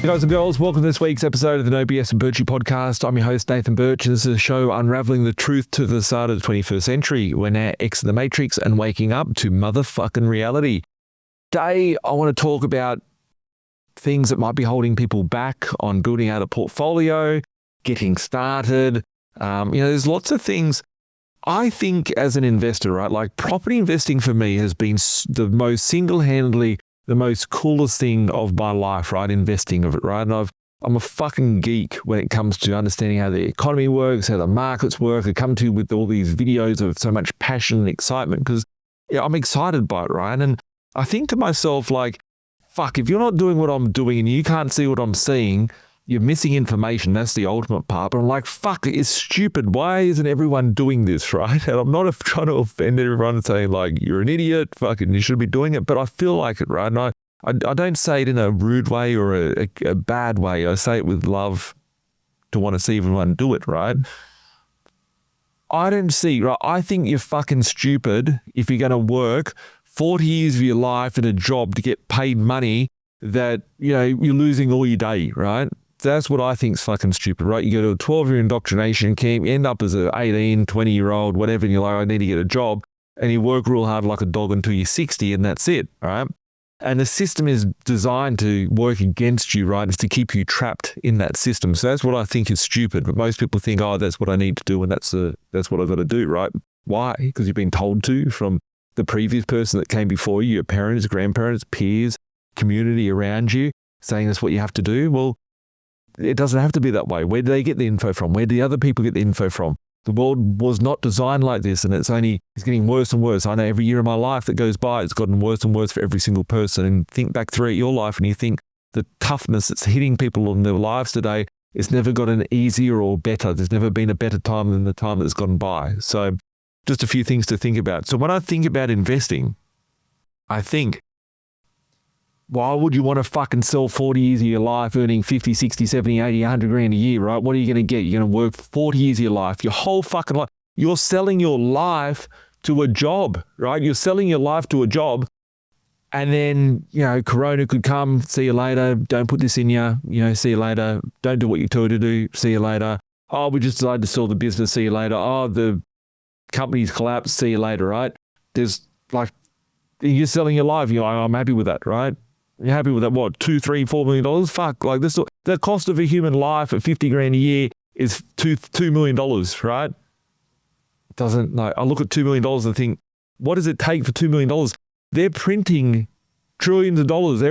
Guys and girls, welcome to this week's episode of the No BS and Birchy podcast. I'm your host, Nathan Birch, and this is a show unraveling the truth to the start of the 21st century. We're now exiting the matrix and waking up to motherfucking reality. Today, I want to talk about things that might be holding people back on building out a portfolio, getting started. There's lots of things. I think as an investor, right, like property investing for me has been the most single-handedly the most coolest thing of my life, right? Investing of it, right? And I'm a fucking geek when it comes to understanding how the economy works, how the markets work. I come to with all these videos of so much passion and excitement because I'm excited by it, right? And I think to myself, like, fuck, if you're not doing what I'm doing and you can't see what I'm seeing, you're missing information. That's the ultimate part. But I'm like, fuck, it's stupid. Why isn't everyone doing this, right? And I'm not trying to offend everyone and saying, like, you're an idiot, fucking, you should be doing it. But I feel like it, right? And I don't say it in a rude way or a bad way. I say it with love to want to see everyone do it, right? I don't see, right? I think you're fucking stupid if you're going to work 40 years of your life in a job to get paid money that, you're losing all your day, right? That's what I think is fucking stupid, right? You go to a 12-year indoctrination camp, you end up as an 18, 20-year-old, whatever, and you're like, I need to get a job. And you work real hard like a dog until you're 60 and that's it, right? And the system is designed to work against you, right? It's to keep you trapped in that system. So that's what I think is stupid. But most people think, oh, that's what I need to do and that's what I've got to do, right? Why? Because you've been told to from the previous person that came before you, your parents, grandparents, peers, community around you, saying that's what you have to do. Well, it doesn't have to be that way. Where do they get the info from? Where do the other people get the info from? The world was not designed like this, and it's getting worse and worse. I know every year of my life that goes by, it's gotten worse and worse for every single person. And think back through your life and you think the toughness that's hitting people in their lives today, it's never gotten easier or better. There's never been a better time than the time that's gone by. So just a few things to think about. So when I think about investing, I think, why would you want to fucking sell 40 years of your life earning 50, 60, 70, 80, 100 grand a year, right? What are you going to get? You're going to work 40 years of your life, your whole fucking life. You're selling your life to a job, right? You're selling your life to a job. And then, Corona could come, see you later. Don't put this in you, see you later. Don't do what you're told to do, see you later. Oh, we just decided to sell the business, see you later. Oh, the company's collapsed, see you later, right? There's like, you're selling your life. You're like, I'm happy with that, right? You're happy with that, what, $2, $3, $4 million? Fuck, like this, the cost of a human life at 50 grand a year is $2 million, right? I look at $2 million and think, what does it take for $2 million? They're printing trillions of dollars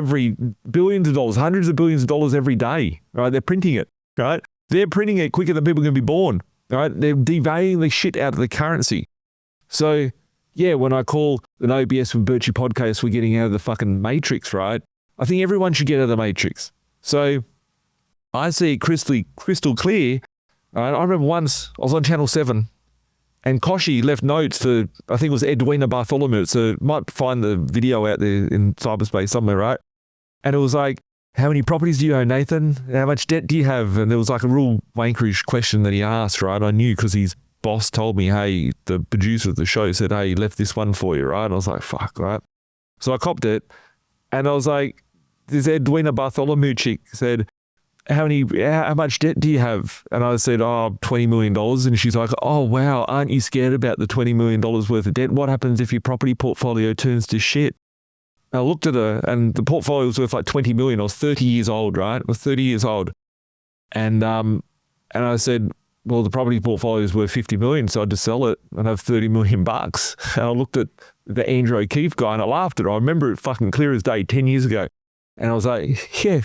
billions of dollars, hundreds of billions of dollars every day, right? They're printing it, right? They're printing it quicker than people are going to be born, right? They're devaluing the shit out of the currency. So, yeah, when I call the No BS with Birchy podcast, we're getting out of the fucking matrix, right? I think everyone should get out of the matrix. So I see it crystal clear. Right? I remember once I was on Channel 7 and Koshi left notes for, I think it was Edwina Bartholomew. So you might find the video out there in cyberspace somewhere, right? And it was like, how many properties do you own, Nathan? How much debt do you have? And there was like a real wankerish question that he asked, right? I knew because his boss told me, hey, the producer of the show said, hey, he left this one for you, right? And I was like, fuck, right? So I copped it. And I was like, this Edwina Bartholomew chick said, how much debt do you have? And I said, $20 million. And she's like, oh, wow, aren't you scared about the $20 million worth of debt? What happens if your property portfolio turns to shit? And I looked at her and the portfolio was worth like 20 million. I was 30 years old, right? I was 30 years old. And I said, well, the property portfolio is worth 50 million, so I'd just sell it and have 30 million bucks. And I looked at the Andrew O'Keefe guy and I laughed at her. I remember it fucking clear as day 10 years ago. And I was like, yeah.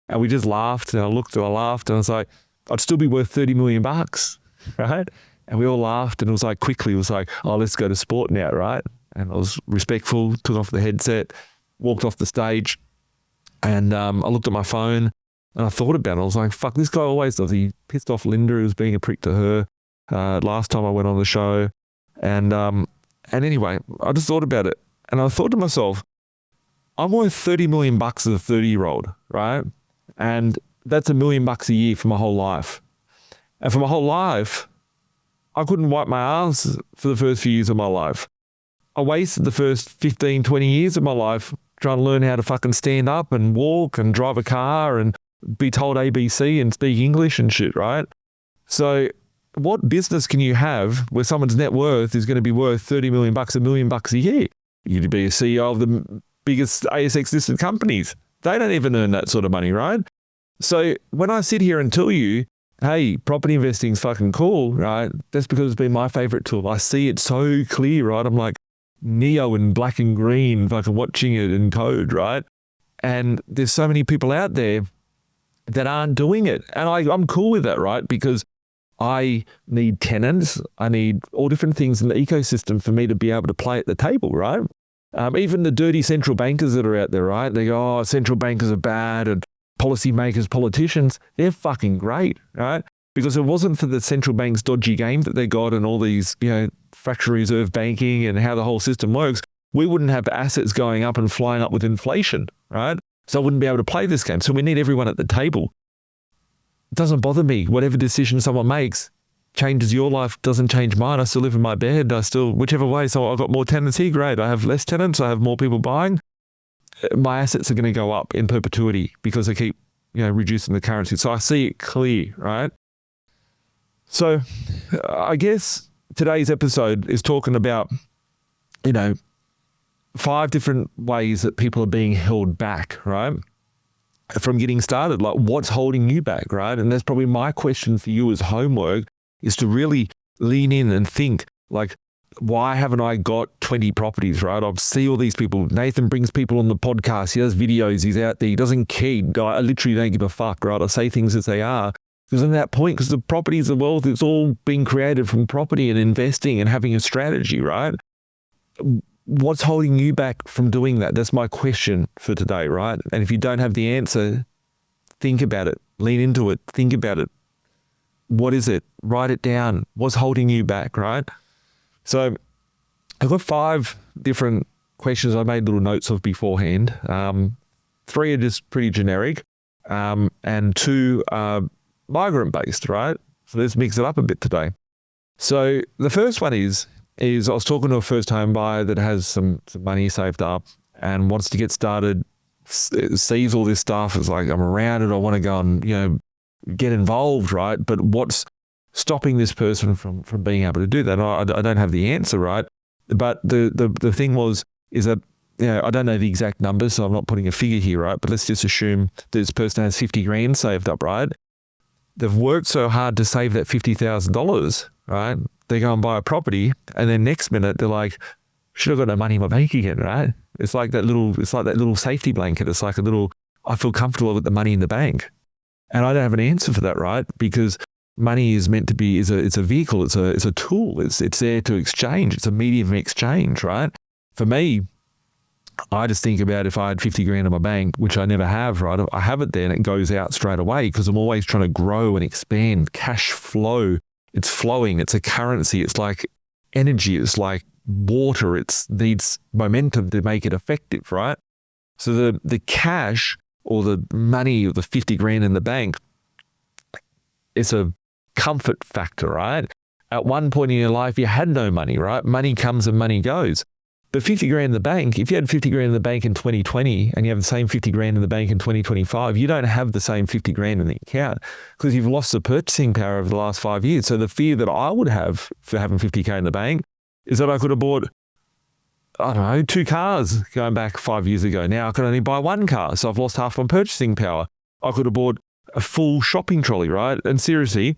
And we just laughed and I laughed and I was like, I'd still be worth 30 million bucks, right? And we all laughed and it was like quickly, it was like, oh, let's go to sport now, right? And I was respectful, took off the headset, walked off the stage and I looked at my phone and I thought about it. I was like, fuck, this guy always does. He pissed off Linda, who was being a prick to her last time I went on the show. And anyway, I just thought about it and I thought to myself, I'm worth 30 million bucks as a 30-year-old, right? And that's $1 million a year for my whole life. And for my whole life, I couldn't wipe my ass for the first few years of my life. I wasted the first 15, 20 years of my life trying to learn how to fucking stand up and walk and drive a car and be told ABC and speak English and shit, right? So what business can you have where someone's net worth is going to be worth 30 million bucks, $1 million a year? You'd be a CEO of the biggest ASX listed companies. They don't even earn that sort of money, right? So when I sit here and tell you, hey, property investing is fucking cool, right? That's because it's been my favorite tool. I see it so clear, right? I'm like Neo in black and green, fucking watching it in code, right? And there's so many people out there that aren't doing it. And I'm cool with that, right? Because I need tenants. I need all different things in the ecosystem for me to be able to play at the table, right? Even the dirty central bankers that are out there, right? They go, oh, central bankers are bad and policymakers, politicians, they're fucking great, right? Because it wasn't for the central bank's dodgy game that they got and all these, fractional reserve banking and how the whole system works, we wouldn't have assets going up and flying up with inflation, right? So I wouldn't be able to play this game. So we need everyone at the table. It doesn't bother me. Whatever decision someone makes changes your life, doesn't change mine. I still live in my bed. Whichever way. So I've got more tenants here, great. I have less tenants. I have more people buying. My assets are going to go up in perpetuity because I keep, reducing the currency. So I see it clear, right? So I guess today's episode is talking about, 5 different ways that people are being held back, right? From getting started, like what's holding you back, right? And that's probably my question for you as homework is to really lean in and think like, why haven't I got 20 properties, right? I see all these people. Nathan brings people on the podcast. He does videos. He's out there. He doesn't care. I literally don't give a fuck, right? I say things as they are. Because at that point, because the properties of wealth, it's all being created from property and investing and having a strategy, right? What's holding you back from doing that? That's my question for today, right? And if you don't have the answer, think about it. Lean into it. Think about it. What is it? Write it down. What's holding you back, right? So I've got 5 different questions I made little notes of beforehand. 3 are just pretty generic, and 2 are migrant-based, right? So let's mix it up a bit today. So the first one is I was talking to a first-home buyer that has some money saved up and wants to get started, sees all this stuff. It's like, I'm around it. I want to go and, get involved, right? But what's stopping this person from being able to do that? I don't have the answer, right? But the thing is that, I don't know the exact numbers, so I'm not putting a figure here, right? But let's just assume this person has 50 grand saved up, right? They've worked so hard to save that $50,000, right? They go and buy a property, and then next minute they're like, should have got no money in my bank again, right? It's like that little safety blanket. It's like I feel comfortable with the money in the bank. And I don't have an answer for that, right? Because money is meant to be, it's a vehicle, it's a tool, it's there to exchange, it's a medium of exchange, right? For me, I just think about if I had 50 grand in my bank, which I never have, right? I have it there and it goes out straight away because I'm always trying to grow and expand. Cash flow, it's flowing, it's a currency, it's like energy, it's like water, it needs momentum to make it effective, right? So the cash or the money or the 50 grand in the bank, it's a comfort factor, right? At one point in your life, you had no money, right? Money comes and money goes. But 50 grand in the bank, if you had 50 grand in the bank in 2020 and you have the same 50 grand in the bank in 2025, you don't have the same 50 grand in the account because you've lost the purchasing power over the last 5 years. So the fear that I would have for having 50K in the bank is that I could have bought, 2 cars going back 5 years ago. Now I can only buy 1 car. So I've lost half my purchasing power. I could have bought a full shopping trolley, right? And seriously,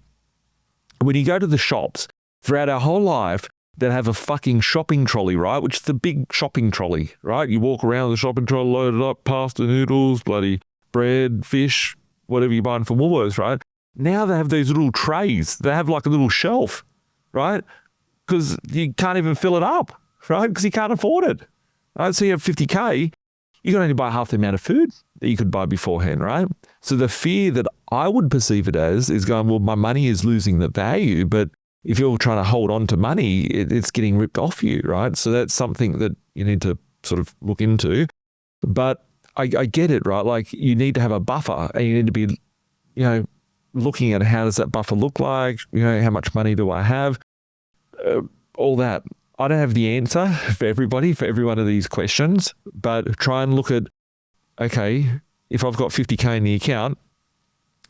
when you go to the shops throughout our whole life that have a fucking shopping trolley, right? Which is the big shopping trolley, right? You walk around with the shopping trolley loaded up, pasta, noodles, bloody bread, fish, whatever you're buying from Woolworths, right? Now they have these little trays. They have like a little shelf, right? Because you can't even fill it up, right? Because you can't afford it. Right? So you have 50K, you can only buy half the amount of food that you could buy beforehand, right? So the fear that I would perceive it as is going, well, my money is losing the value, but if you're trying to hold on to money, it's getting ripped off you, right? So that's something that you need to sort of look into. But I get it, right? Like you need to have a buffer and you need to be, looking at how does that buffer look like? How much money do I have? All that. I don't have the answer for everybody, for every one of these questions, but try and look at, okay, if I've got 50K in the account,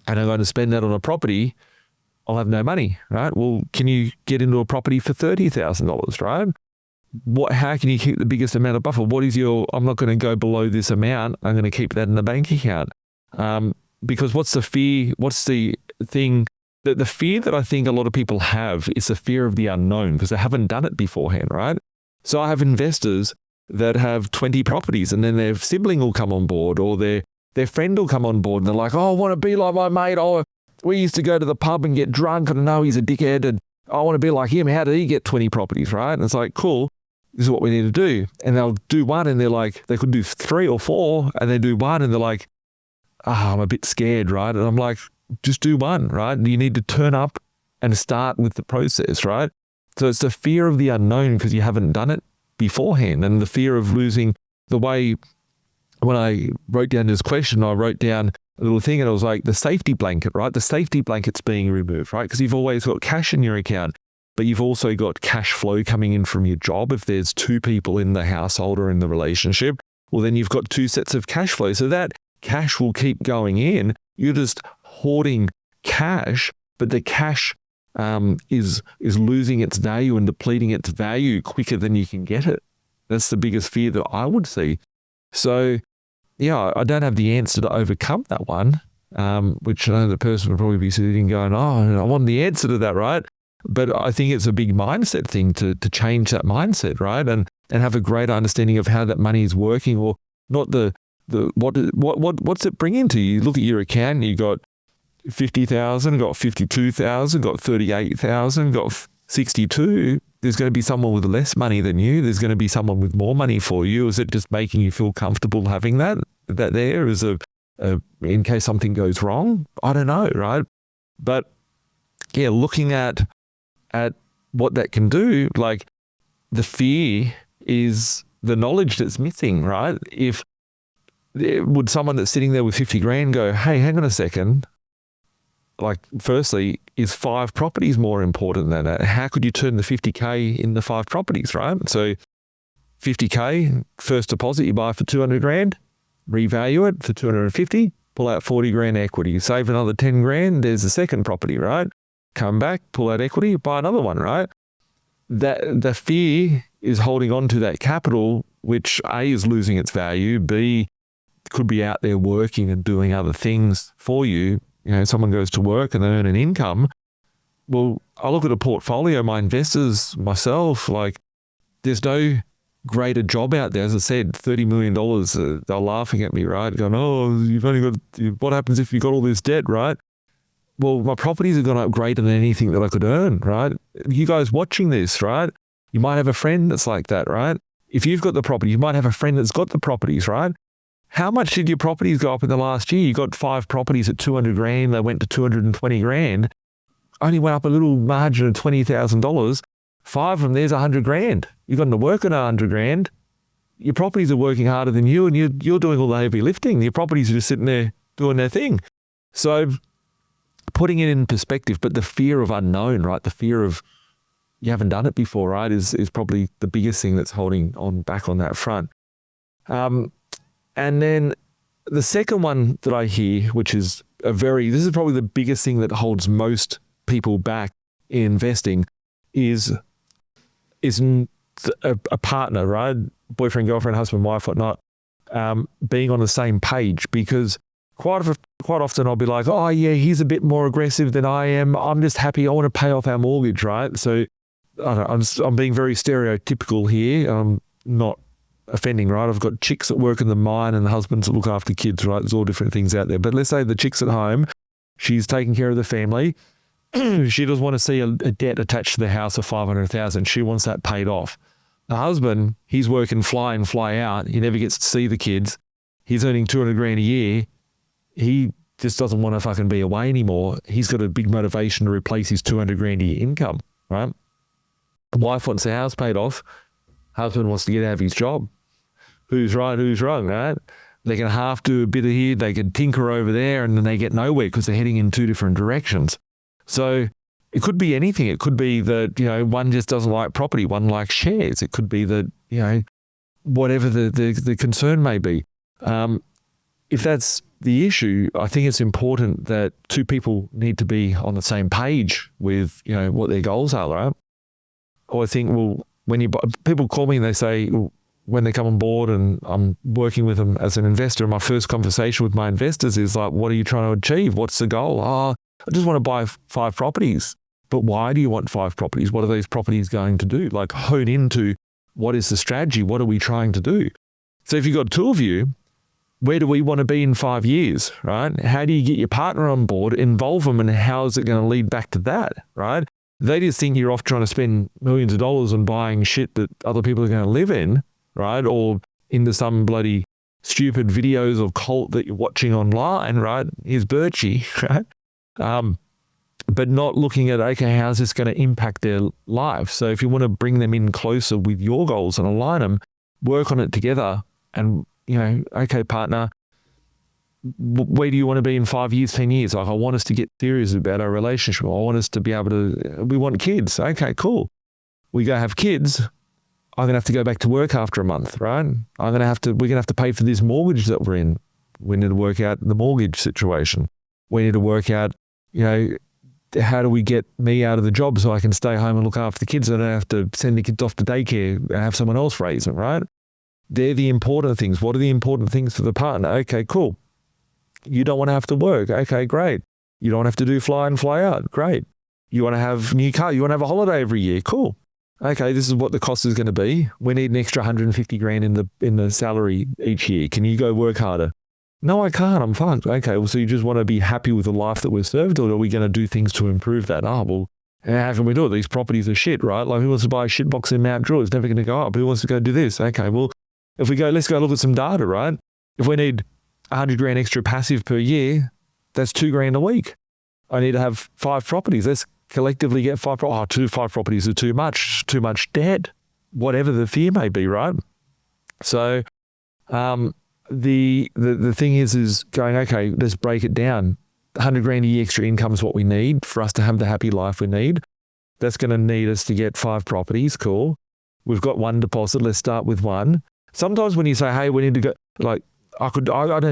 and I'm going to spend that on a property, I'll have no money, right? Well, can you get into a property for $30,000, right? How can you keep the biggest amount of buffer? I'm not going to go below this amount. I'm going to keep that in the bank account. Because what's the fear? What's the thing? The fear that I think a lot of people have is the fear of the unknown because they haven't done it beforehand, right? So I have investors that have 20 properties and then their sibling will come on board or their friend will come on board and they're like, oh, I want to be like my mate. Oh, we used to go to the pub and get drunk and I know he's a dickhead and I want to be like him. How did he get 20 properties, right? And it's like, cool. This is what we need to do. And they'll do one and they're like, they could do 3 or 4 and they do one and they're like, I'm a bit scared, right? And I'm like, just do one, right? You need to turn up and start with the process, right? So it's the fear of the unknown because you haven't done it beforehand and the fear of losing the way. When I wrote down this question, I wrote down a little thing and it was like the safety blanket, right? The safety blanket's being removed, right? Because you've always got cash in your account. But you've also got cash flow coming in from your job. If there's 2 people in the household or in the relationship, well, then you've got 2 sets of cash flow. So that cash will keep going in. You're just hoarding cash, but the cash is losing its value and depleting its value quicker than you can get it. That's the biggest fear that I would see. So, yeah, I don't have the answer to overcome that one, which I know the person would probably be sitting going, oh, I want the answer to that, right? But I think it's a big mindset thing to change that mindset, right? And have a great understanding of how that money is working, or not what's it bringing to you. You look at your account, you got 50,000, got 52,000, got 38,000, got 62. There's going to be someone with less money than you. There's going to be someone with more money for you. Is it just making you feel comfortable having that there is in case something goes wrong? I don't know, right? But yeah, looking at what that can do, like the fear is the knowledge that's missing, right? Would someone that's sitting there with 50 grand go, hey, hang on a second. Like, firstly, is 5 properties more important than that? How could you turn the 50K into 5 properties, right? So 50K, first deposit, you buy for 200 grand, revalue it for 250, pull out 40 grand equity, save another 10 grand, there's the second property, right? Come back, pull out equity, buy another one, right? That the fear is holding on to that capital, which A, is losing its value, B, could be out there working and doing other things for you. You know, someone goes to work and they earn an income. Well, I look at a portfolio, my investors, myself, like there's no greater job out there. As I said, $30 million, they're laughing at me, right? Going, oh, you've only got, what happens if you got all this debt, right? Well, my properties have gone up greater than anything that I could earn, right? You guys watching this, right? You might have a friend that's like that, right? If you've got the property, you might have a friend that's got the properties, right? How much did your properties go up in the last year? You got 5 properties at 200 grand. They went to 220 grand. Only went up a little margin of $20,000. 5 of them, there's 100 grand. You've got to work on 100 grand. Your properties are working harder than you and you're doing all the heavy lifting. Your properties are just sitting there doing their thing. So putting it in perspective, but the fear of unknown, right? The fear of you haven't done it before, right? Is probably the biggest thing that's holding on back on that front. And then the second one that I hear, which is this is probably the biggest thing that holds most people back in investing, is a partner, right? Boyfriend, girlfriend, husband, wife, whatnot, being on the same page. Because quite often I'll be like, oh yeah, he's a bit more aggressive than I am. I'm just happy. I want to pay off our mortgage, right? So I don't know, I'm being very stereotypical here. I'm not offending, right? I've got chicks that work in the mine and the husbands that look after kids, right? There's all different things out there. But let's say the chick's at home, she's taking care of the family. She doesn't want to see a debt attached to the house of $500,000. She wants that paid off. The husband, he's working fly in, fly out. He never gets to see the kids. He's earning 200 grand a year. He just doesn't want to fucking be away anymore. He's got a big motivation to replace his 200 grand a year income, right? The wife wants the house paid off. Husband wants to get out of his job. Who's right, who's wrong, right? They can half do a bit of here, they can tinker over there, and then they get nowhere because they're heading in 2 different directions. So it could be anything. It could be that, one just doesn't like property, one likes shares. It could be that, whatever the concern may be. if that's the issue, I think it's important that two people need to be on the same page with, what their goals are, right? Or I think, well, when people call me and they say, well, when they come on board and I'm working with them as an investor, my first conversation with my investors is like, what are you trying to achieve? What's the goal? Oh, I just want to buy 5 properties. But why do you want 5 properties? What are those properties going to do? Like hone into what is the strategy? What are we trying to do? So if you've got 2 of you, where do we want to be in 5 years, right? How do you get your partner on board, involve them, and how is it going to lead back to that, right? They just think you're off trying to spend millions of dollars on buying shit that other people are going to live in, right? Or into some bloody stupid videos of cult that you're watching online, right? Here's Birchy, right? But not looking at, okay, how's this going to impact their life? So if you want to bring them in closer with your goals and align them, work on it together and, okay, partner, where do you want to be in 5 years, 10 years? Like, I want us to get serious about our relationship. I want us to be able to, we want kids. Okay, cool. We go have kids. I'm going to have to go back to work after a month, right? We're going to have to pay for this mortgage that we're in. We need to work out the mortgage situation. We need to work out, how do we get me out of the job so I can stay home and look after the kids and I don't have to send the kids off to daycare and have someone else raise them, right? They're the important things. What are the important things for the partner? Okay, cool. You don't want to have to work. Okay, great. You don't have to do fly in, fly out. Great. You want to have a new car. You want to have a holiday every year. Cool. Okay, this is what the cost is going to be. We need an extra 150 grand in the salary each year. Can you go work harder? No, I can't. I'm fucked. Okay, well, so you just want to be happy with the life that we're served, or are we going to do things to improve that? Oh, well, how can we do it? These properties are shit, right? Like, who wants to buy a shit box in Mount Druitt? It's never going to go up. Who wants to go do this? Okay, well, let's go look at some data, right? If we need 100 grand extra passive per year, that's 2 grand a week. I need to have 5 properties. Let's collectively get 5 properties. 5 properties are too much debt, whatever the fear may be, right? So the thing is going, okay, let's break it down. 100 grand a year extra income is what we need for us to have the happy life we need. That's going to need us to get 5 properties. Cool. We've got 1 deposit. Let's start with 1. Sometimes when you say, hey, we need to go, like, I don't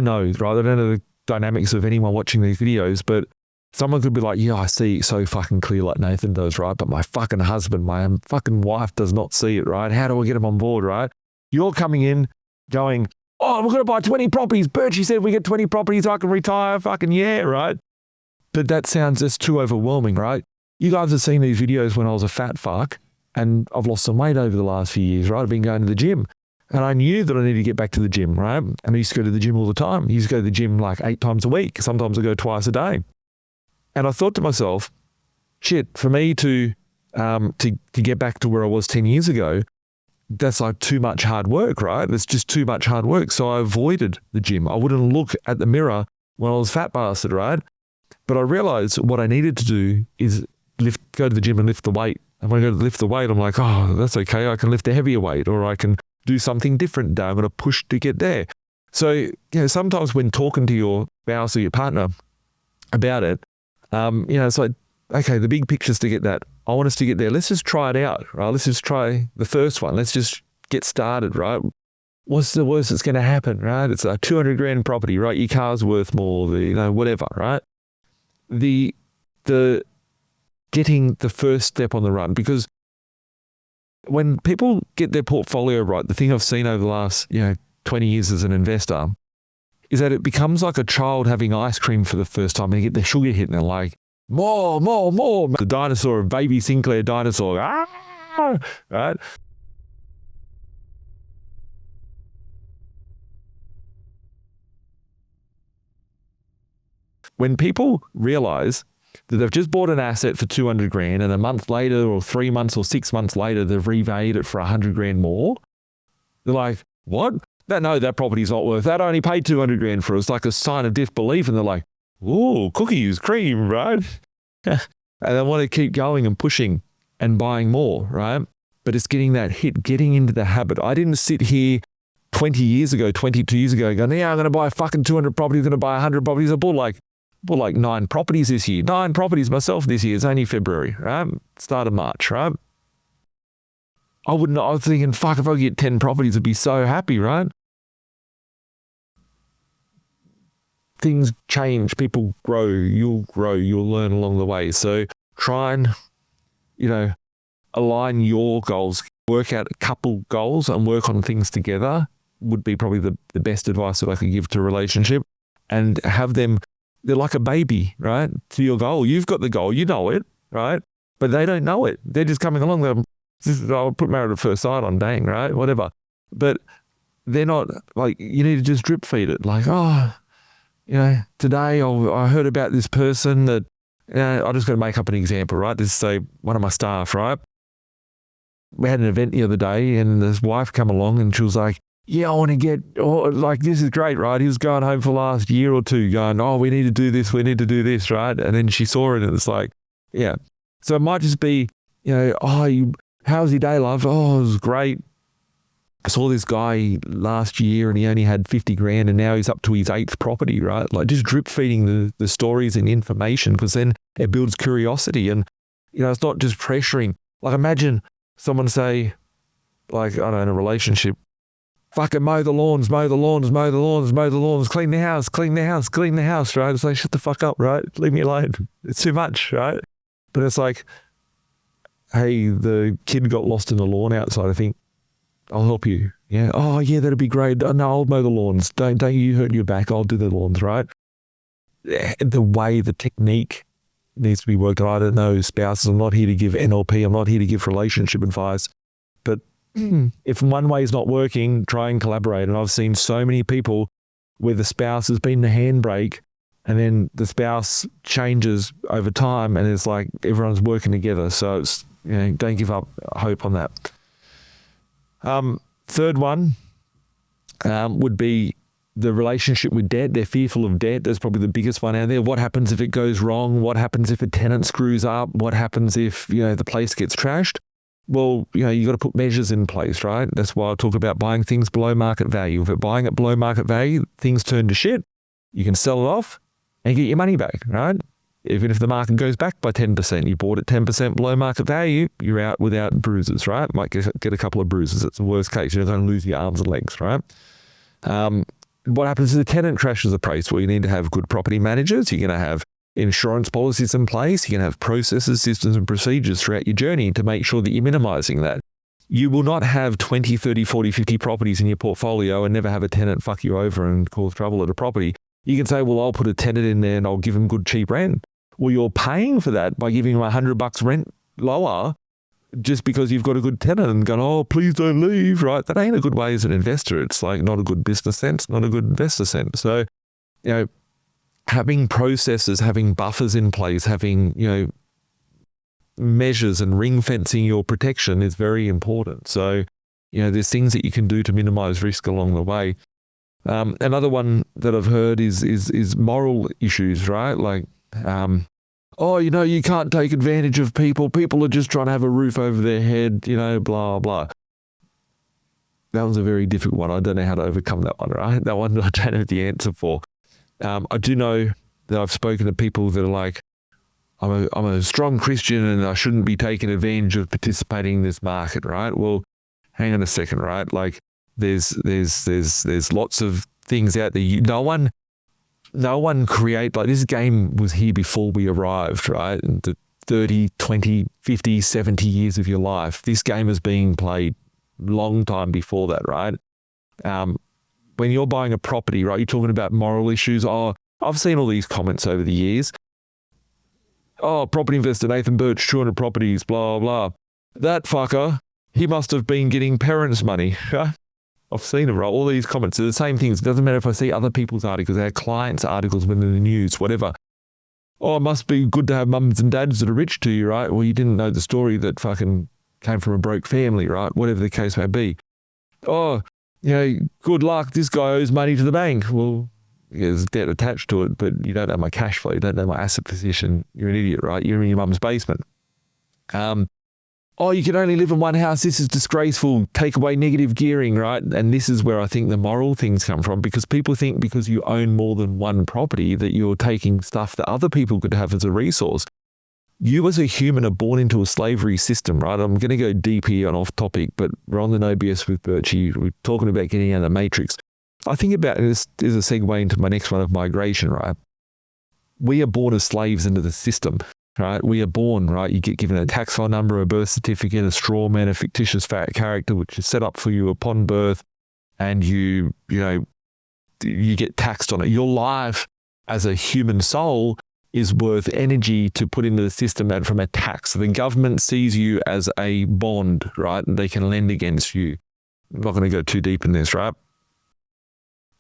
know, right? I don't know the dynamics of anyone watching these videos, but someone could be like, yeah, I see it so fucking clear like Nathan does, right? But my fucking husband, my fucking wife does not see it, right? How do I get them on board, right? You're coming in going, oh, we're going to buy 20 properties. Birchy said we get 20 properties, I can retire. Fucking yeah, right? But that sounds just too overwhelming, right? You guys have seen these videos when I was a fat fuck and I've lost some weight over the last few years, right? I've been going to the gym. And I knew that I needed to get back to the gym, right? And I used to go to the gym all the time. I used to go to the gym like 8 times a week. Sometimes I go twice a day. And I thought to myself, shit, for me to get back to where I was 10 years ago, that's like too much hard work, right? It's just too much hard work. So I avoided the gym. I wouldn't look at the mirror when I was fat bastard, right? But I realized what I needed to do is go to the gym and lift the weight. And when I go to lift the weight, I'm like, oh, that's okay. I can lift a heavier weight, or I can do something different today. I'm going to push to get there. So, sometimes when talking to your spouse or your partner about it, it's like, okay, the big picture's to get that. I want us to get there. Let's just try it out, right? Let's just try the first one. Let's just get started, right? What's the worst that's going to happen, right? It's a 200 grand property, right? Your car's worth more, whatever, right? The getting the first step on the run, because when people get their portfolio right, the thing I've seen over the last, 20 years as an investor is that it becomes like a child having ice cream for the first time. They get their sugar hit and they're like, more. The dinosaur, baby Sinclair dinosaur, right? When people realize that they've just bought an asset for 200 grand and a month later or 3 months or 6 months later, they've revalued it for 100 grand more, they're like, what? That property's not worth that. I only paid 200 grand for it. It's like a sign of disbelief. And they're like, ooh, cookies, cream, right? And they want to keep going and pushing and buying more, right? But it's getting that hit, getting into the habit. I didn't sit here 22 years ago, going, yeah, I'm going to buy fucking 200 properties, I'm going to buy 100 properties. I bought like 9 properties this year. 9 properties myself this year. It's only February, right? Start of March, right? I was thinking, fuck, if I get 10 properties, I'd be so happy, right? things change, people grow, you'll learn along the way. So try and, align your goals, work out a couple goals and work on things together would be probably the best advice that I could give to a relationship, and have them, they're like a baby, right? To your goal. You've got the goal, you know it, right? But they don't know it. They're just coming along. I'll put Married at First Sight on, dang, right? Whatever. But they're not like, you need to just drip feed it. Like, today I heard about this person that, I'm just going to make up an example, right? This is, say, one of my staff, right? We had an event the other day and this wife come along and she was like, yeah, I want to get, this is great, right? He was going home for the last year or two going, we need to do this, right? And then she saw it and it's like, yeah. So it might just be, how's your day, love? Oh, it was great. I saw this guy last year and he only had 50 grand and now he's up to his 8th property, right? Like just drip feeding the stories and information, because then it builds curiosity and, it's not just pressuring. Like imagine someone say, like, I don't know, in a relationship, fucking mow the lawns, clean the house, right? It's like, shut the fuck up, right? Leave me alone. It's too much, right? But it's like, hey, the kid got lost in the lawn outside, I think. I'll help you. Yeah. Oh, yeah, that'd be great. No, I'll mow the lawns. Don't you hurt your back. I'll do the lawns, right? The way, the technique needs to be worked on. I don't know, spouses. I'm not here to give NLP. I'm not here to give relationship advice. But if one way is not working, try and collaborate. And I've seen so many people where the spouse has been the handbrake and then the spouse changes over time and it's like everyone's working together. So it's, don't give up hope on that. Third one would be the relationship with debt. They're fearful of debt. That's probably the biggest one out there. What happens if it goes wrong? What happens if a tenant screws up? What happens if, the place gets trashed? Well, you got to put measures in place, right? That's why I talk about buying things below market value. If you're buying at below market value, things turn to shit. You can sell it off and get your money back, right? Even if the market goes back by 10%, you bought at 10% below market value, you're out without bruises, right? Might get a couple of bruises. It's the worst case. You're not going to lose your arms and legs, right? What happens if the tenant crashes the place? Well, you need to have good property managers. You're going to have insurance policies in place. You're going to have processes, systems, and procedures throughout your journey to make sure that you're minimizing that. You will not have 20, 30, 40, 50 properties in your portfolio and never have a tenant fuck you over and cause trouble at a property. You can say, well, I'll put a tenant in there and I'll give them good cheap rent. Well, you're paying for that by giving them $100 rent lower just because you've got a good tenant and going, oh, please don't leave, right? That ain't a good way as an investor. It's like not a good business sense, not a good investor sense. So, having processes, having buffers in place, having, measures and ring fencing your protection is very important. So, there's things that you can do to minimize risk along the way. Another one that I've heard is moral issues, right? Like, you can't take advantage of people. People are just trying to have a roof over their head, blah, blah. That was a very difficult one. I don't know how to overcome that one, right? That one I don't have the answer for. I do know that I've spoken to people that are like, I'm a strong Christian and I shouldn't be taking advantage of participating in this market, right? Well, hang on a second, right? Like there's lots of things out there. No one create, like this game was here before we arrived, right? And the 30, 20, 50, 70 years of your life. This game is being played long time before that, right? When you're buying a property, right, you're talking about moral issues. Oh, I've seen all these comments over the years. Oh, property investor Nathan Birch, 200 properties, blah, blah. That fucker, he must have been getting parents' money. I've seen them, right? All these comments are the same things. It doesn't matter if I see other people's articles, our clients' articles within the news, whatever. Oh, it must be good to have mums and dads that are rich to you, right? Well, you didn't know the story that fucking came from a broke family, right? Whatever the case may be. Oh, good luck. This guy owes money to the bank. Well, there's debt attached to it, but you don't know my cash flow. You don't know my asset position. You're an idiot, right? You're in your mum's basement. Oh, you can only live in one house. This is disgraceful. Take away negative gearing, right? And this is where I think the moral things come from, because people think because you own more than one property that you're taking stuff that other people could have as a resource. You as a human are born into a slavery system, right? I'm going to go deep here and off topic, but we're on the No BS with Birchy. We're talking about getting out of the matrix. I think about this is a segue into my next one of migration, right? We are born as slaves into the system, right? We are born, right? You get given a tax file number, a birth certificate, a straw man, a fictitious character, which is set up for you upon birth, and you get taxed on it. Your life as a human soul is worth energy to put into the system and from a tax. So the government sees you as a bond, right? And they can lend against you. I'm not going to go too deep in this, right?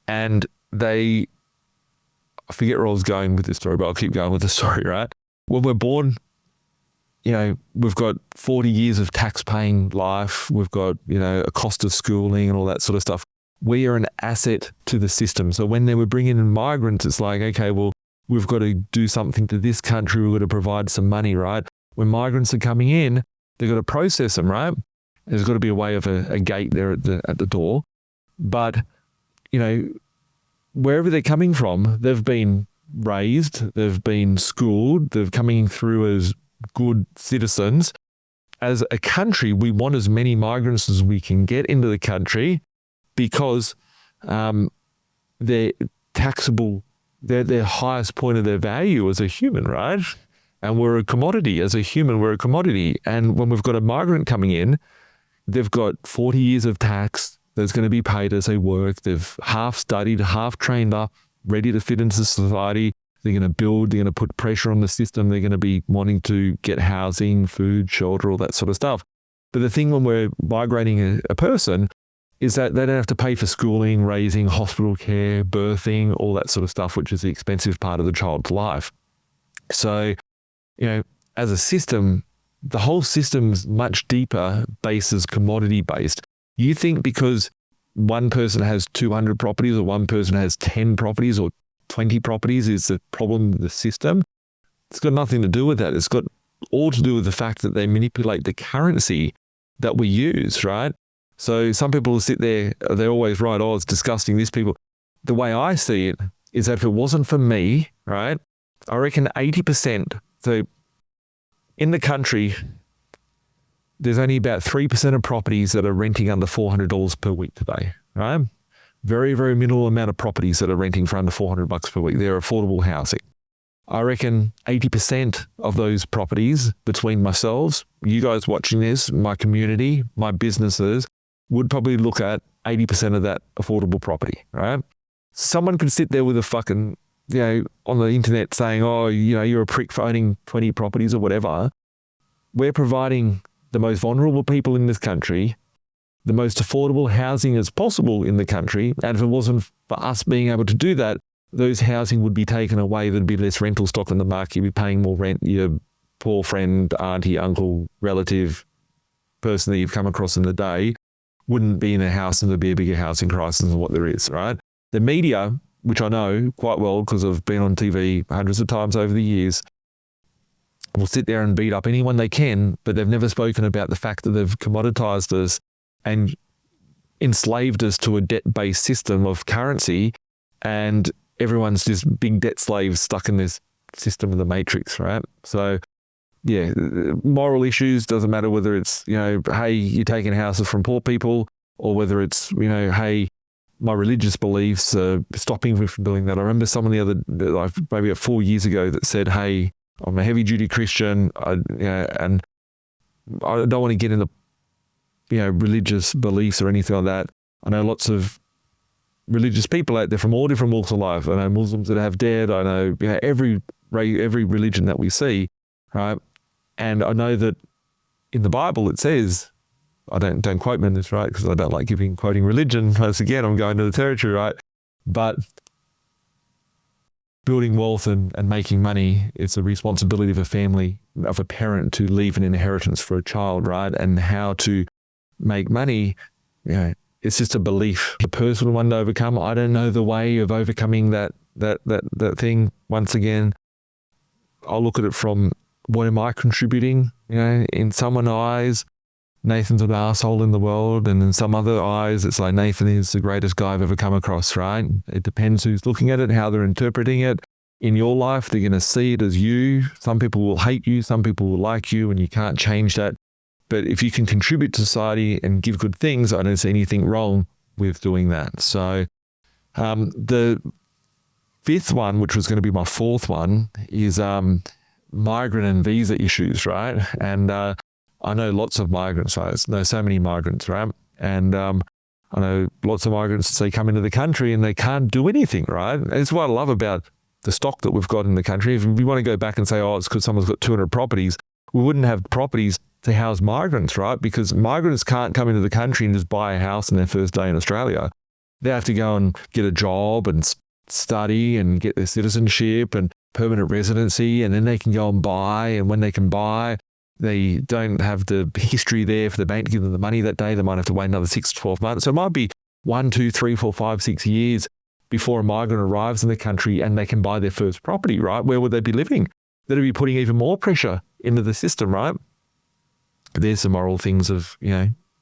And I forget where I was going with this story, but I'll keep going with the story, right? When we're born, we've got 40 years of tax-paying life. We've got, a cost of schooling and all that sort of stuff. We are an asset to the system. So when they were bringing in migrants, it's like, okay, well, we've got to do something to this country. We've got to provide some money, right? When migrants are coming in, they've got to process them, right? There's got to be a way of a gate there at the door. But, wherever they're coming from, they've been raised, they've been schooled, they're coming through as good citizens. As a country, we want as many migrants as we can get into the country because they're taxable, they're their highest point of their value as a human, right? And we're a commodity. As a human, we're a commodity. And when we've got a migrant coming in, they've got 40 years of tax that's going to be paid as they work. They've half studied, half trained up, ready to fit into society. They're going to build, they're going to put pressure on the system. They're going to be wanting to get housing, food, shelter, all that sort of stuff. But the thing when we're migrating a person is that they don't have to pay for schooling, raising, hospital care, birthing, all that sort of stuff, which is the expensive part of the child's life. So, as a system, the whole system's much deeper basis commodity based. You think because one person has 200 properties or one person has 10 properties or 20 properties is the problem with the system? It's got nothing to do with that. It's got all to do with the fact that they manipulate the currency that we use, right? So some people will sit there, they're always right, oh, it's disgusting, these people. The way I see it is that if it wasn't for me, right, I reckon 80%, so in the country, there's only about 3% of properties that are renting under $400 per week today, right? Very, very minimal amount of properties that are renting for under $400 per week. They're affordable housing. I reckon 80% of those properties between myself, you guys watching this, my community, my businesses, would probably look at 80% of that affordable property, right? Someone could sit there with a fucking, on the internet saying, oh, you're a prick for owning 20 properties or whatever. We're providing the most vulnerable people in this country, the most affordable housing as possible in the country. And if it wasn't for us being able to do that, those housing would be taken away. There'd be less rental stock in the market. You'd be paying more rent. Your poor friend, auntie, uncle, relative, person that you've come across in the day wouldn't be in a house and there'd be a bigger housing crisis than what there is, right? The media, which I know quite well because I've been on TV hundreds of times over the years, will sit there and beat up anyone they can, but they've never spoken about the fact that they've commoditized us and enslaved us to a debt-based system of currency, and everyone's just big debt slaves stuck in this system of the matrix, right? So, yeah, moral issues, doesn't matter whether it's, hey, you're taking houses from poor people, or whether it's, hey, my religious beliefs are stopping me from doing that. I remember someone maybe 4 years ago that said, hey, I'm a heavy-duty Christian, and I don't want to get into, religious beliefs or anything like that. I know lots of religious people out there from all different walks of life. I know Muslims that have dead. I know every religion that we see, right? And I know that in the Bible it says, I don't quote me on this, right? Because I don't like quoting religion. Once again, I'm going to the territory, right? But building wealth and making money, it's a responsibility of a family, of a parent to leave an inheritance for a child, right? And how to make money, it's just a belief, a personal one to overcome. I don't know the way of overcoming that thing. Once again, I'll look at it from what am I contributing? In someone's eyes, Nathan's an asshole in the world, and in some other eyes, it's like Nathan is the greatest guy I've ever come across, right? It depends who's looking at it, how they're interpreting it. In your life, they're going to see it as you. Some people will hate you, some people will like you, and you can't change that. But if you can contribute to society and give good things, I don't see anything wrong with doing that. So, The fifth one, which was going to be my fourth one, is migrant and visa issues, right? And I know lots of migrants. I know so many migrants, right? And I know lots of migrants, they come into the country and they can't do anything, right? And it's what I love about the stock that we've got in the country. If we want to go back and say, oh, it's because someone's got 200 properties, we wouldn't have properties to house migrants, right? Because migrants can't come into the country and just buy a house on their first day in Australia. They have to go and get a job and study and get their citizenship and permanent residency, and then they can go and buy. And when they can buy, they don't have the history there for the bank to give them the money that day. They might have to wait another 6 to 12 months. So it might be 1, 2, 3, 4, 5, 6 years before a migrant arrives in the country and they can buy their first property, right? Where would they be living? They'd be putting even more pressure into the system, right? There's the moral things of,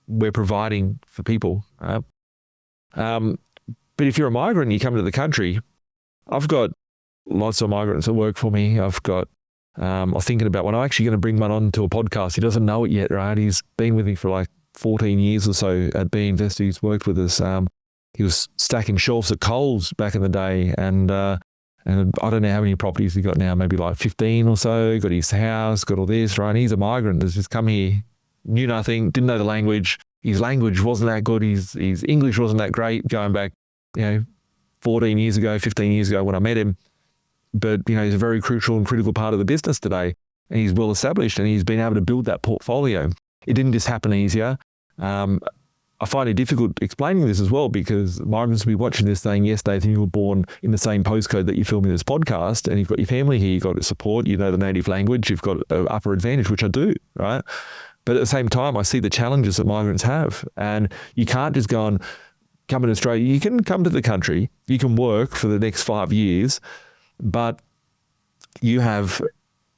we're providing for people, right? But if you're a migrant, you come into the country. I've got lots of migrants that work for me. I've got, I'm thinking about when I'm actually going to bring one on to a podcast. He doesn't know it yet, right? He's been with me for like 14 years or so at B.Invested. He's worked with us. He was stacking shelves at Coles back in the day. And I don't know how many properties he got now, maybe like 15 or so. Got his house, got all this, right? And he's a migrant that's just come here, knew nothing, didn't know the language. His language wasn't that good. His English wasn't that great going back, 14 years ago, 15 years ago when I met him. But, he's a very crucial and critical part of the business today. And he's well established and he's been able to build that portfolio. It didn't just happen easier. I find it difficult explaining this as well because migrants will be watching this saying, yes, Nathan, you were born in the same postcode that you're filming this podcast and you've got your family here, you've got support, you know the native language, you've got an upper advantage, which I do, right? But at the same time, I see the challenges that migrants have. And you can't just go and come in Australia. You can come to the country, you can work for the next 5 years, but you have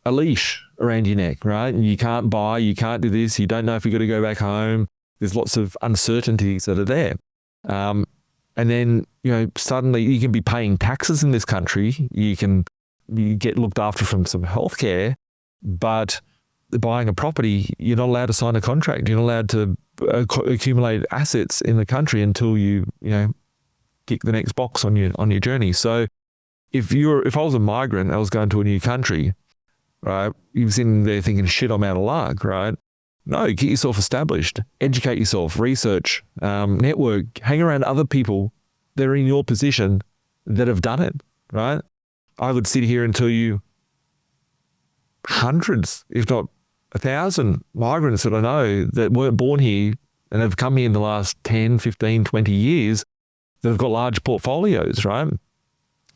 a leash around your neck, right? And you can't buy, you can't do this, you don't know if you're going to go back home. There's lots of uncertainties that are there. And then, suddenly you can be paying taxes in this country. You get looked after from some healthcare, but buying a property, you're not allowed to sign a contract. You're not allowed to accumulate assets in the country until you tick the next box on your journey. So if I was a migrant, I was going to a new country, right? You're sitting there thinking, shit, I'm out of luck, right? No, get yourself established, educate yourself, research, network, hang around other people that are in your position that have done it, right? I would sit here and tell you hundreds, if not 1,000 migrants that I know that weren't born here and have come here in the last 10, 15, 20 years that have got large portfolios, right?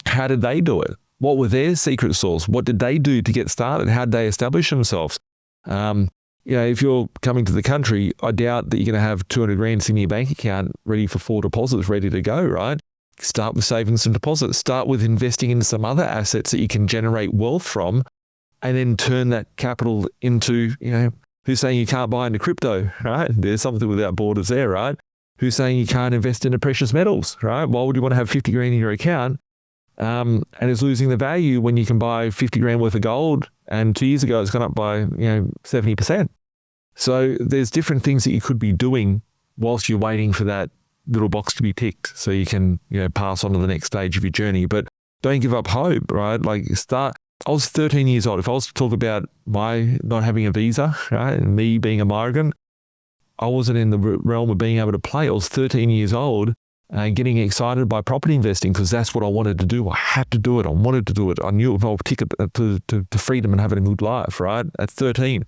How did they do it? What were their secret sauce? What did they do to get started? How did they establish themselves? If you're coming to the country, I doubt that you're going to have 200 grand in your bank account ready for 4 deposits ready to go, right? Start with savings and deposits. Start with investing in some other assets that you can generate wealth from and then turn that capital into, who's saying you can't buy into crypto, right? There's something without borders there, right? Who's saying you can't invest into precious metals, right? Why would you want to have 50 grand in your account? And it's losing the value when you can buy 50 grand worth of gold. And 2 years ago, it's gone up by, 70%. So there's different things that you could be doing whilst you're waiting for that little box to be ticked so you can, pass on to the next stage of your journey. But don't give up hope, right? I was 13 years old. If I was to talk about my not having a visa, right, and me being a migrant, I wasn't in the realm of being able to play. I was 13 years old and getting excited by property investing because that's what I wanted to do. I had to do it. I wanted to do it. I knew it was a ticket to freedom and having a good life, right, at 13.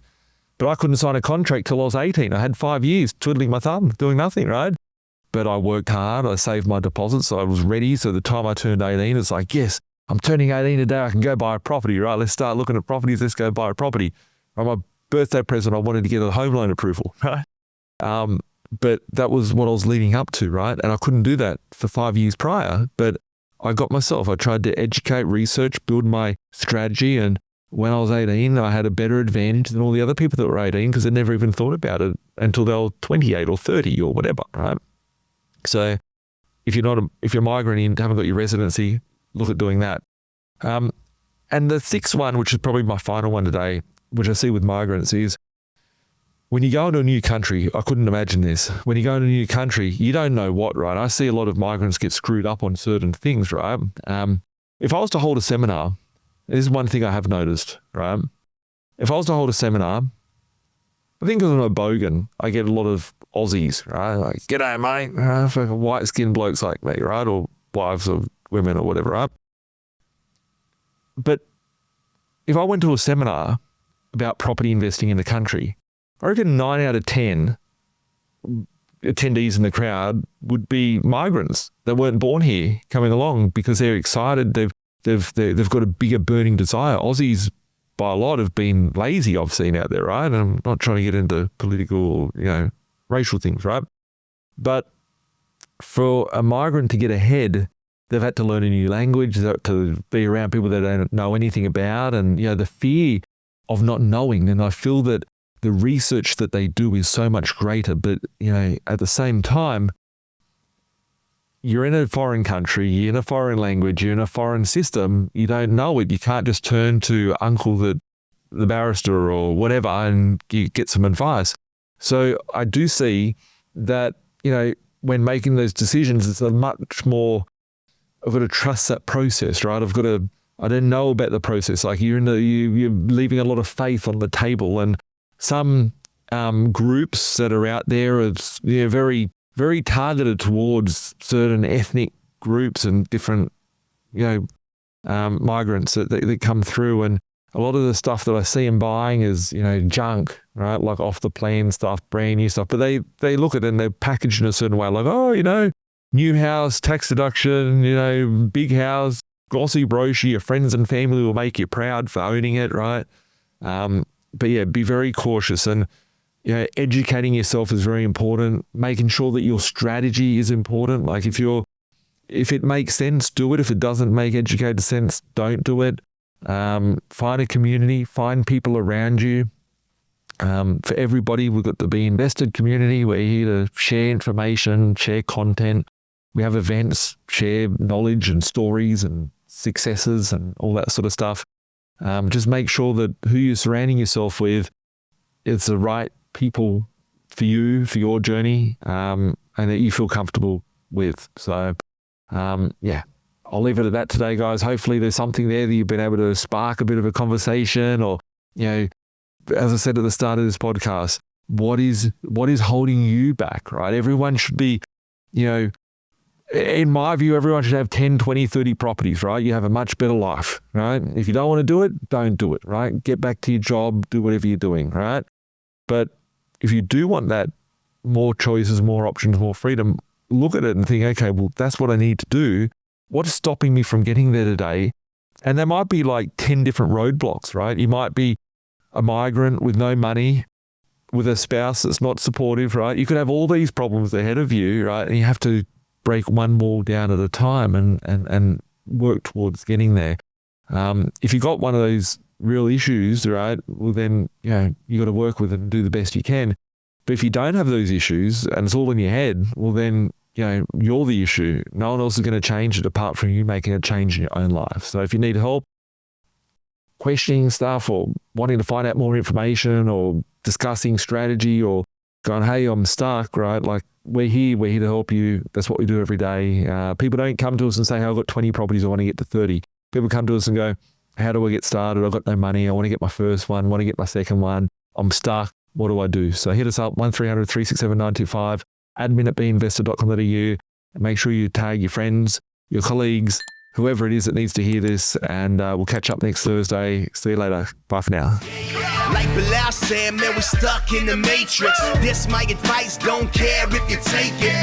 But I couldn't sign a contract till I was 18. I had 5 years twiddling my thumb, doing nothing, right? But I worked hard. I saved my deposits. So I was ready. So the time I turned 18, it's like, yes, I'm turning 18 today. I can go buy a property, right? Let's start looking at properties. Let's go buy a property. On my birthday present, I wanted to get a home loan approval, right? But that was what I was leading up to, right? And I couldn't do that for 5 years prior. But I got myself. I tried to educate, research, build my strategy. And when I was 18, I had a better advantage than all the other people that were 18 because they never even thought about it until they were 28 or 30 or whatever, right? So if you're a migrant and haven't got your residency, look at doing that. And the sixth one, which is probably my final one today, which I see with migrants is when you go into a new country, I couldn't imagine this. When you go into a new country, you don't know what, right? I see a lot of migrants get screwed up on certain things, right? If I was to hold a seminar, this is one thing I have noticed, right? If I was to hold a seminar, I think because I'm a bogan, I get a lot of Aussies, right? Like, g'day, mate. Fucking white-skinned blokes like me, right? Or wives of women or whatever, right? But if I went to a seminar about property investing in the country, I reckon 9 out of 10 attendees in the crowd would be migrants that weren't born here coming along because they're excited. They've got a bigger burning desire. Aussies, by a lot, have been lazy, I've seen out there, right? And I'm not trying to get into political, racial things, right? But for a migrant to get ahead, they've had to learn a new language, to be around people they don't know anything about, and the fear of not knowing. And I feel that the research that they do is so much greater, but at the same time, you're in a foreign country, you're in a foreign language, you're in a foreign system, you don't know it. You can't just turn to uncle the barrister or whatever and you get some advice. So I do see that, when making those decisions, it's a much more, I've got to trust that process, right? I don't know about the process. Like you're leaving a lot of faith on the table, and some groups that are out there are very, very targeted towards certain ethnic groups and different, migrants that come through. And a lot of the stuff that I see them buying is, junk, right? Like off the plan stuff, brand new stuff. But they look at it and they're packaged in a certain way, like, new house, tax deduction, big house, glossy brochure, your friends and family will make you proud for owning it, right? But yeah, be very cautious, and educating yourself is very important. Making sure that your strategy is important. Like if it makes sense, do it. If it doesn't make educated sense, don't do it. Find a community, find people around you. For everybody, we've got the B.Invested community. We're here to share information, share content. We have events, share knowledge and stories and successes and all that sort of stuff. Just make sure that who you're surrounding yourself with is the right people for you, for your journey, and that you feel comfortable with. So, I'll leave it at that today, guys. Hopefully there's something there that you've been able to spark a bit of a conversation, or, as I said at the start of this podcast, what is holding you back, right? Everyone should be, in my view, everyone should have 10, 20, 30 properties, right? You have a much better life, right? If you don't want to do it, don't do it, right? Get back to your job, do whatever you're doing, right? But if you do want that, more choices, more options, more freedom, look at it and think, okay, well, that's what I need to do. What is stopping me from getting there today? And there might be like 10 different roadblocks, right? You might be a migrant with no money, with a spouse that's not supportive, right? You could have all these problems ahead of you, right? And you have to break one wall down at a time and work towards getting there. If you got one of those real issues, right, well then, you got to work with it and do the best you can. But if you don't have those issues and it's all in your head, well then, you're the issue. No one else is going to change it apart from you making a change in your own life. So if you need help questioning stuff or wanting to find out more information or discussing strategy or going, hey, I'm stuck, right? Like we're here to help you. That's what we do every day. People don't come to us and say, hey, I've got 20 properties, I want to get to 30. People come to us and go, how do I get started? I've got no money. I want to get my first one, want to get my second one. I'm stuck. What do I do? So hit us up, 1300 367 925, admin@binvested.com.au, and make sure you tag your friends, your colleagues, whoever it is that needs to hear this, and we'll catch up next Thursday. See you later. Bye for now. Like Bilal said, man, we're stuck in the matrix. This my advice, don't care if you take it.